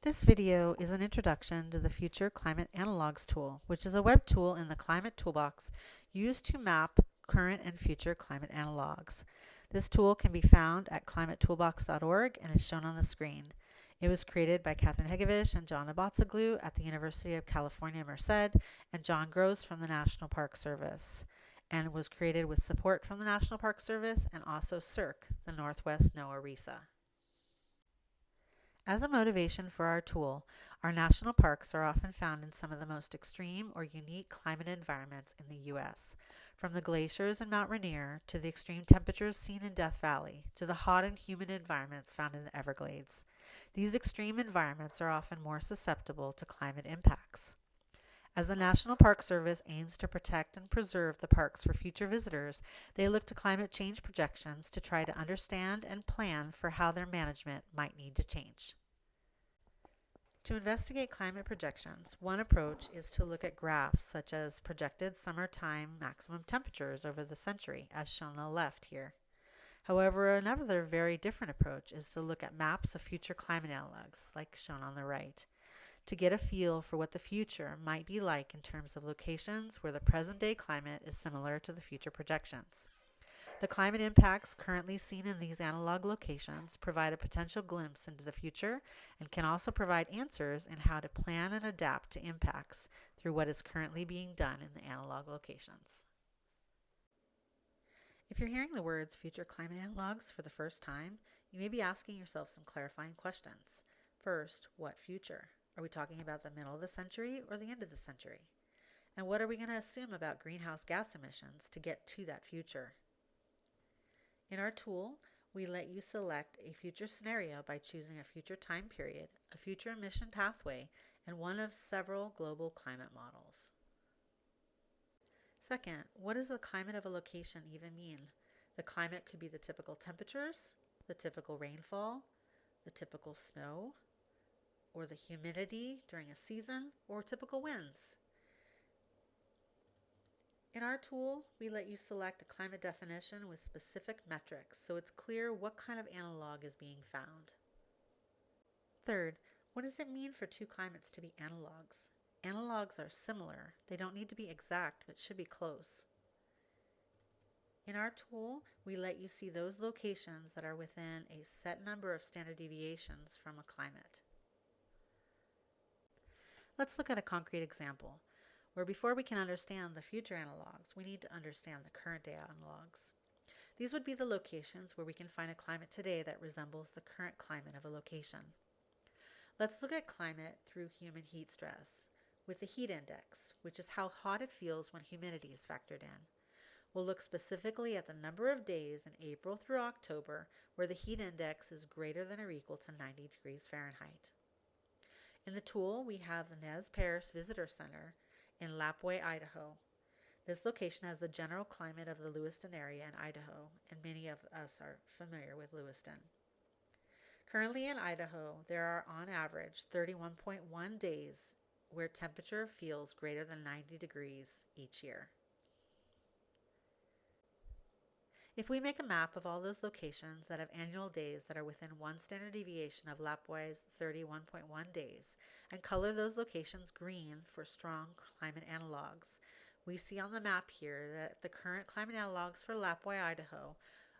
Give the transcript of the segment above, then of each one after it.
This video is an introduction to the Future Climate Analogs tool, which is a web tool in the Climate Toolbox used to map current and future climate analogs. This tool can be found at climatetoolbox.org and is shown on the screen. It was created by Catherine Hegevish and John Abatzoglu at the University of California, Merced, and John Gross from the National Park Service, and was created with support from the National Park Service and also CERC, the Northwest NOAA RESA. As a motivation for our tool, our national parks are often found in some of the most extreme or unique climate environments in the U.S., from the glaciers in Mount Rainier to the extreme temperatures seen in Death Valley to the hot and humid environments found in the Everglades. These extreme environments are often more susceptible to climate impacts. As the National Park Service aims to protect and preserve the parks for future visitors, they look to climate change projections to try to understand and plan for how their management might need to change. To investigate climate projections, one approach is to look at graphs such as projected summertime maximum temperatures over the century, as shown on the left here. However, another very different approach is to look at maps of future climate analogs, like shown on the right, to get a feel for what the future might be like in terms of locations where the present-day climate is similar to the future projections. The climate impacts currently seen in these analog locations provide a potential glimpse into the future and can also provide answers in how to plan and adapt to impacts through what is currently being done in the analog locations. If you're hearing the words future climate analogs for the first time, you may be asking yourself some clarifying questions. First, what future? Are we talking about the middle of the century or the end of the century? And what are we going to assume about greenhouse gas emissions to get to that future? In our tool, we let you select a future scenario by choosing a future time period, a future emission pathway, and one of several global climate models. Second, what does the climate of a location even mean? The climate could be the typical temperatures, the typical rainfall, the typical snow, or the humidity during a season, or typical winds. In our tool, we let you select a climate definition with specific metrics, so it's clear what kind of analog is being found. Third, what does it mean for two climates to be analogs? Analogs are similar. They don't need to be exact, but should be close. In our tool, we let you see those locations that are within a set number of standard deviations from a climate. Let's look at a concrete example, where before we can understand the future analogs, we need to understand the current day analogs. These would be the locations where we can find a climate today that resembles the current climate of a location. Let's look at climate through human heat stress, with the heat index, which is how hot it feels when humidity is factored in. We'll look specifically at the number of days in April through October where the heat index is greater than or equal to 90 degrees Fahrenheit. In the tool, we have the Nez Perce Visitor Center in Lapwai, Idaho. This location has the general climate of the Lewiston area in Idaho, and many of us are familiar with Lewiston. Currently in Idaho, there are on average 31.1 days where temperature feels greater than 90 degrees each year. If we make a map of all those locations that have annual days that are within one standard deviation of Lapwai's 31.1 days, and color those locations green for strong climate analogs, we see on the map here that the current climate analogs for Lapwai, Idaho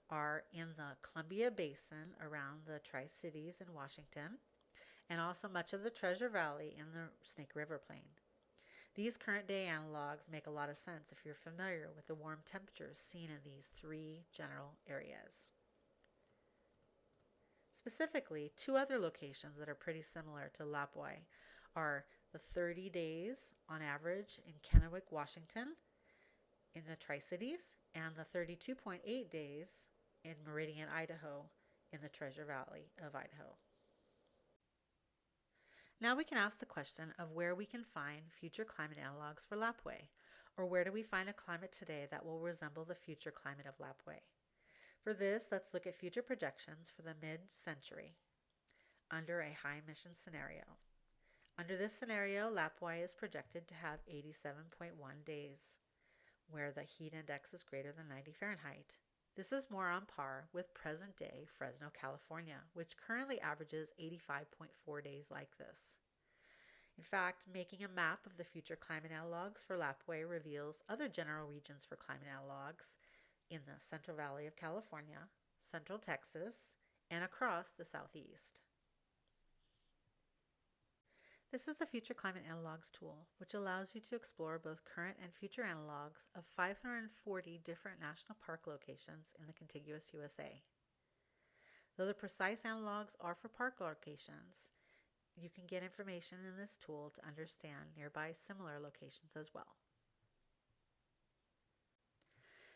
are in the Columbia Basin around the Tri-Cities in Washington, and also much of the Treasure Valley in the Snake River Plain. These current day analogs make a lot of sense if you're familiar with the warm temperatures seen in these three general areas. Specifically, two other locations that are pretty similar to Lapwai are the 30 days on average in Kennewick, Washington in the Tri-Cities, and the 32.8 days in Meridian, Idaho in the Treasure Valley of Idaho. Now we can ask the question of where we can find future climate analogs for Lapwai, or where do we find a climate today that will resemble the future climate of Lapwai? For this, let's look at future projections for the mid-century under a high emission scenario. Under this scenario, Lapwai is projected to have 87.1 days, where the heat index is greater than 90 Fahrenheit. This is more on par with present-day Fresno, California, which currently averages 85.4 days like this. In fact, making a map of the future climate analogs for Lapwai reveals other general regions for climate analogs in the Central Valley of California, Central Texas, and across the Southeast. This is the Future Climate Analogs tool, which allows you to explore both current and future analogs of 540 different national park locations in the contiguous USA. Though the precise analogs are for park locations, you can get information in this tool to understand nearby similar locations as well.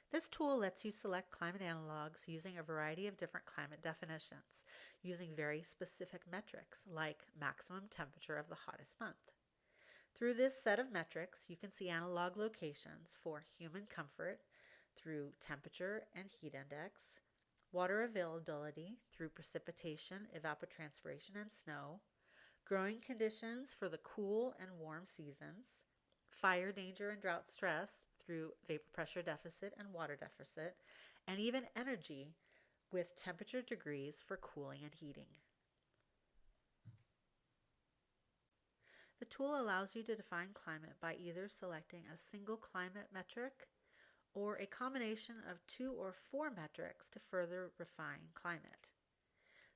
This tool lets you select climate analogs using a variety of different climate definitions, using very specific metrics like maximum temperature of the hottest month. Through this set of metrics, you can see analog locations for human comfort through temperature and heat index, water availability through precipitation, evapotranspiration, and snow, growing conditions for the cool and warm seasons, fire danger and drought stress through vapor pressure deficit and water deficit, and even energy with temperature degrees for cooling and heating. The tool allows you to define climate by either selecting a single climate metric or a combination of 2 or 4 metrics to further refine climate.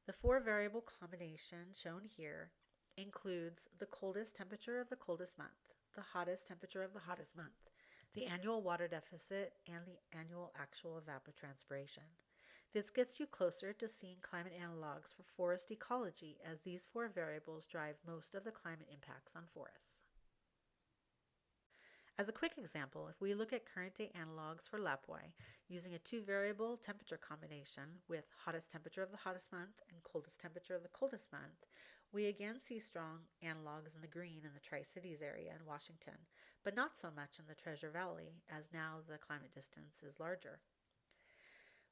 The 4-variable combination shown here includes the coldest temperature of the coldest month, the hottest temperature of the hottest month, the annual water deficit, and the annual actual evapotranspiration. This gets you closer to seeing climate analogs for forest ecology, as these 4 variables drive most of the climate impacts on forests. As a quick example, if we look at current day analogs for Lapwai using a 2-variable temperature combination with hottest temperature of the hottest month and coldest temperature of the coldest month, we again see strong analogs in the green in the Tri-Cities area in Washington, but not so much in the Treasure Valley, as now the climate distance is larger.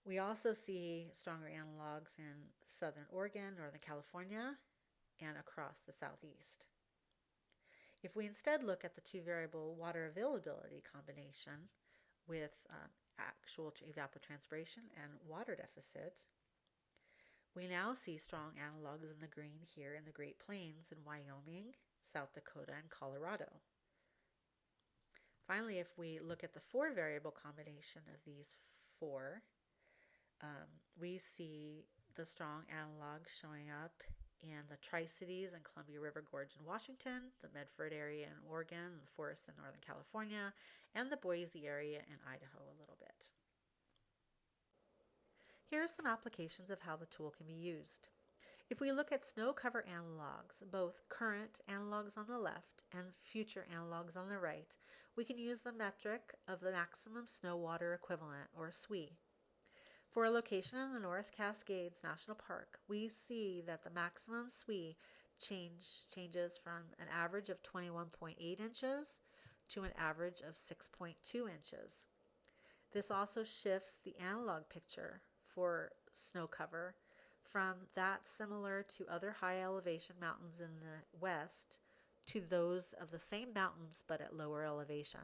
We also see stronger analogs in southern Oregon, northern California, and across the southeast. If we instead look at the 2-variable water availability combination with actual evapotranspiration and water deficit, we now see strong analogs in the green here in the Great Plains in Wyoming, South Dakota, and Colorado. Finally, if we look at the 4-variable combination of these 4, we see the strong analogs showing up in the Tri-Cities and Columbia River Gorge in Washington, the Medford area in Oregon, the forests in Northern California, and the Boise area in Idaho a little bit. Here are some applications of how the tool can be used. If we look at snow cover analogs, both current analogs on the left and future analogs on the right, we can use the metric of the maximum snow water equivalent, or SWE. For a location in the North Cascades National Park, we see that the maximum SWE changes from an average of 21.8 inches to an average of 6.2 inches. This also shifts the analog picture for snow cover from that similar to other high elevation mountains in the west to those of the same mountains but at lower elevation.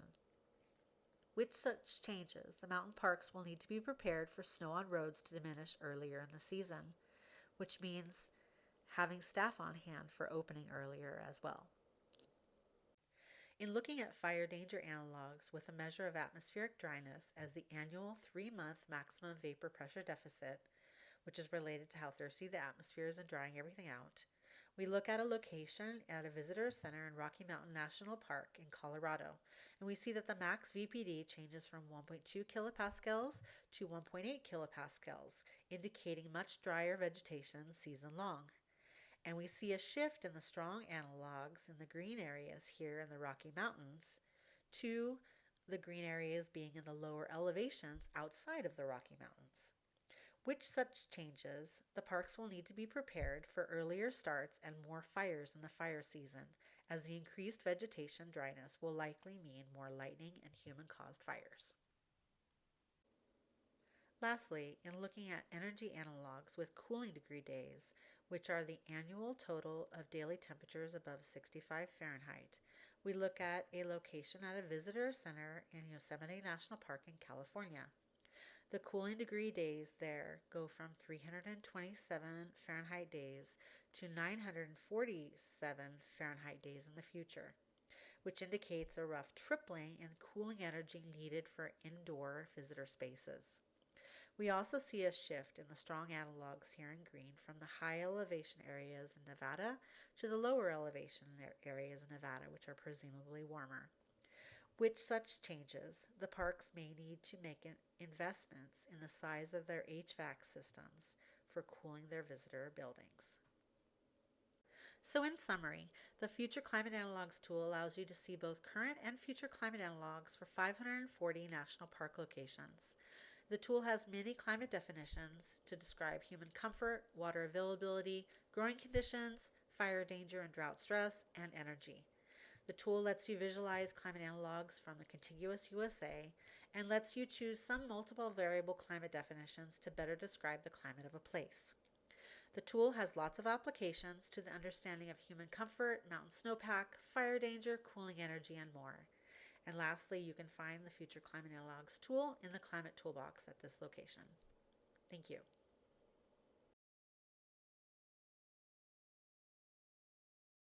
With such changes, the mountain parks will need to be prepared for snow on roads to diminish earlier in the season, which means having staff on hand for opening earlier as well. In looking at fire danger analogs with a measure of atmospheric dryness as the annual 3-month maximum vapor pressure deficit, which is related to how thirsty the atmosphere is and drying everything out, we look at a location at a visitor center in Rocky Mountain National Park in Colorado, and we see that the max VPD changes from 1.2 kilopascals to 1.8 kilopascals, indicating much drier vegetation season long. And we see a shift in the strong analogs in the green areas here in the Rocky Mountains to the green areas being in the lower elevations outside of the Rocky Mountains. With such changes, the parks will need to be prepared for earlier starts and more fires in the fire season, as the increased vegetation dryness will likely mean more lightning and human-caused fires. Lastly, in looking at energy analogs with cooling degree days, which are the annual total of daily temperatures above 65 Fahrenheit, we look at a location at a visitor center in Yosemite National Park in California. The cooling degree days there go from 327 Fahrenheit days to 947 Fahrenheit days in the future, which indicates a rough tripling in cooling energy needed for indoor visitor spaces. We also see a shift in the strong analogs here in green from the high elevation areas in Nevada to the lower elevation areas in Nevada, which are presumably warmer. With such changes, the parks may need to make investments in the size of their HVAC systems for cooling their visitor buildings. So in summary, the Future Climate Analogs tool allows you to see both current and future climate analogs for 540 national park locations. The tool has many climate definitions to describe human comfort, water availability, growing conditions, fire danger and drought stress, and energy. The tool lets you visualize climate analogs from the contiguous USA and lets you choose some multiple variable climate definitions to better describe the climate of a place. The tool has lots of applications to the understanding of human comfort, mountain snowpack, fire danger, cooling energy, and more. And lastly, you can find the Future Climate Analogs tool in the Climate Toolbox at this location. Thank you.